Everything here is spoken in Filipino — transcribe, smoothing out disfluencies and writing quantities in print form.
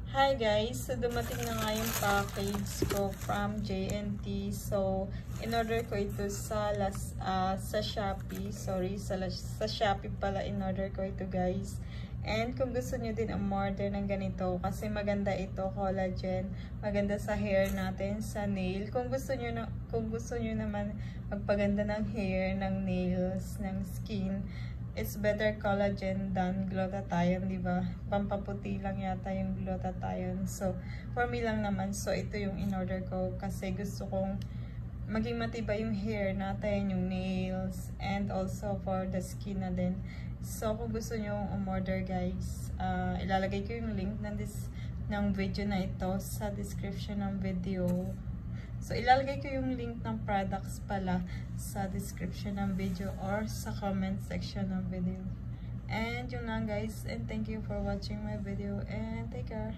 Hi guys! So dumating na nga yung package ko from JNT. So in-order ko ito sa Shopee. Sorry, sa Shopee pala in-order ko ito guys. And kung gusto nyo din umorder ng ganito kasi maganda ito, collagen, maganda sa hair natin, sa nail. Kung gusto nyo naman magpaganda ng hair, ng nails, ng skin, it's better collagen than glutathione, di ba? Pampaputi lang yata yung glutathione. So, for me lang naman. So, ito yung in-order ko kasi gusto kong maging matibay yung hair natin, yung nails, and also for the skin na din. So, kung gusto nyo umorder guys, ilalagay ko yung link ng video na ito sa description ng video. So, ilalagay ko yung link ng products pala sa description ng video or sa comment section ng video. And yun lang guys, and thank you for watching my video and take care.